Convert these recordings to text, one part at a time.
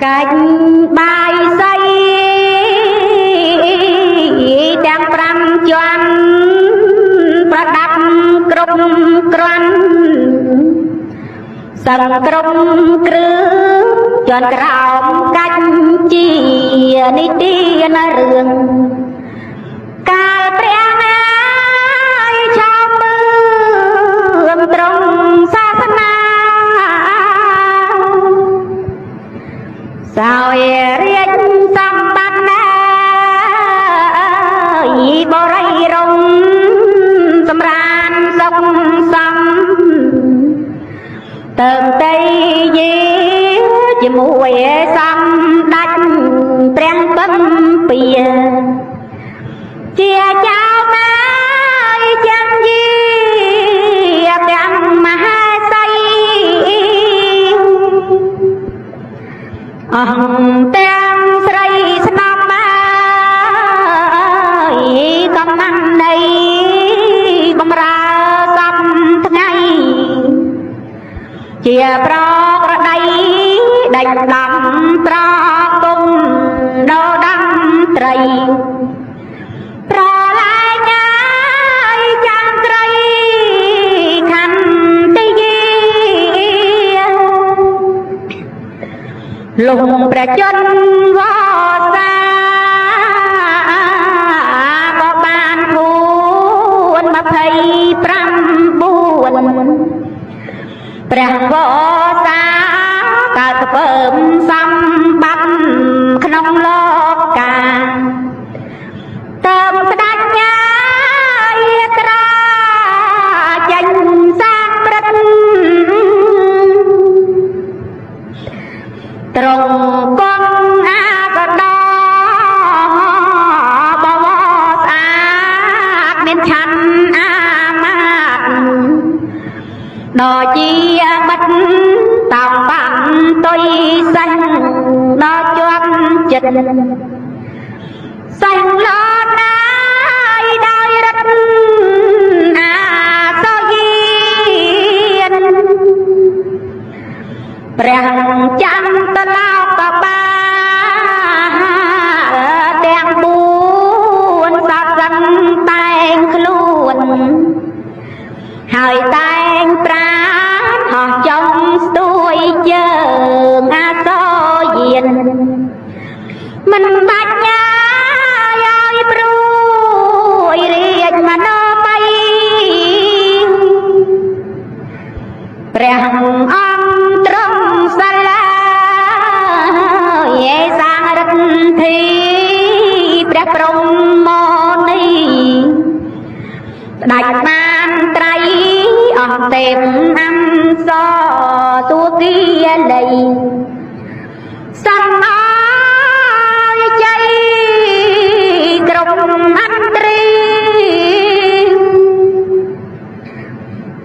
កាច់បាយស័យទាំង5ជាន់ប្រដាប់គ្រប់គ្រាន់សឹងគ្រប់គ្រឿងជាន់ក្រោមកាច់ជានិទានរឿងកាលព្រះណាយឆោមមើលត្រង់សាសនាសោយរាជសម្បត្តិណាយបរិយរំសម្រានសុខសំទៅតែយេជាមួយសម្ដេចព្រះបំពីជាចៅបាយចាំយីទាំងមហាសីអហង្ទាំងស្រីស្នំកំណាំនៃបំរើសំថ្ងៃជាប្រក្រដីដេញដំប្រគុំដោដំត្រីប្រឡាយញ៉ាយចាំក្រីខន្តិយាលំព្រះជន្មវសាក៏បានពួន29ព្រះវសាកើតពើមសម្បត្តិក្នុងលោកកាទៅស្ដេចញ៉ាយត្រាចេញសាងព្រឹកត្រង់គង់អាកដបវស្អាតមានឆាន់អាមាតដល់ជាបិទតោងបានទុយសាញ់ដល់ជាប់ចិត្តសាញ់លោណាយដោយរត់អាសូយៀនព្រះចាំតឡោកបាទាំង4សត្វសឹងតែងខ្លួនហើយតែងប្រាណហោះចុងស្ទួយជើងអាសូយានមិនបាច់ញ៉ាយឲ្យព្រួយរាជមនោប័យព្រះអង្គទ្រង់សាឡាយសាងរទ្ធីព្រះព្រហ្មនីស្ដេចបានត្រៃអស់ទេពអំសទូគីលីសំអយជ័យក្រុមអន្ត្រី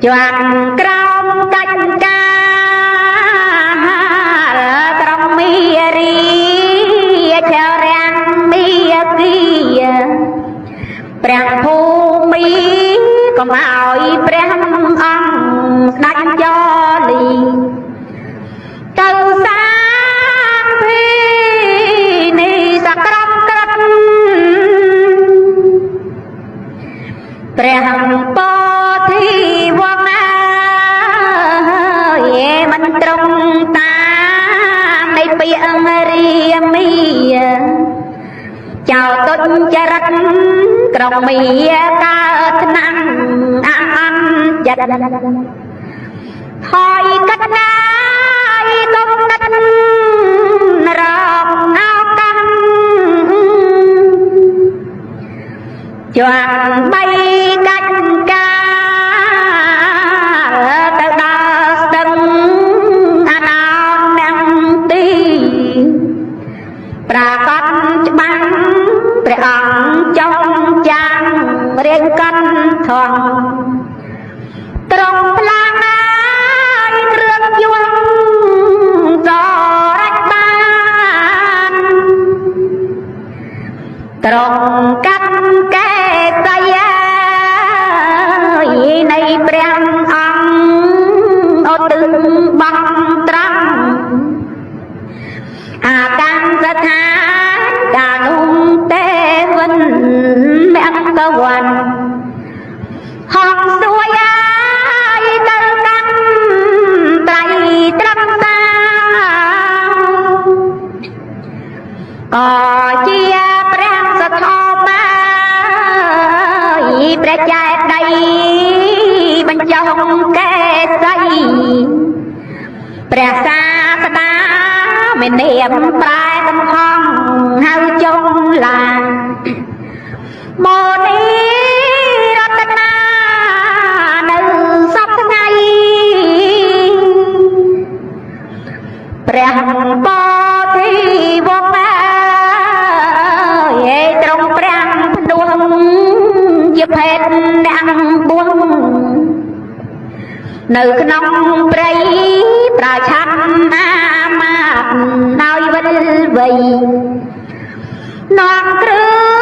ជាន់ក្រោមកាច់ការត្រង់មីរីចរាំងមីគីព្រះភូមិកុំឲ្យព្រះអង្គស្ដេចចលីទៅសាងពីនេះសក្រមក្រឹតព្រះពោធិវង្សមិនត្រង់តាមនៃពាក្យអង្រាមីចៅទុច្ចរិតក្រុងមីកើតណាំអន្តចិត្តហើយកាត់ណាយទុំដិតរកឱកាសជាន់បីកាច់ការទៅដល់ស្ទឹងអាណោននាងទីប្រាកដច្បាស់ព្រះអង្គចង់ចាំងរៀងកាន់ធំត្រង់ផ្លាណាយគ្រឿងយន្តសរចបានត្រង់កាត់កែសៃ ព្រះសាស្តាមាននាមប្រែកំហងហៅចុងឡាមនីរតនានៅសពថ្ងៃព្រះបរិវងត្រង់ព្រះភ្នួងជាភេទអ្នកបួងនៅក្នុងព្រៃប្រឆាំអាមាតដោយវិលវៃនាំគ្រឿង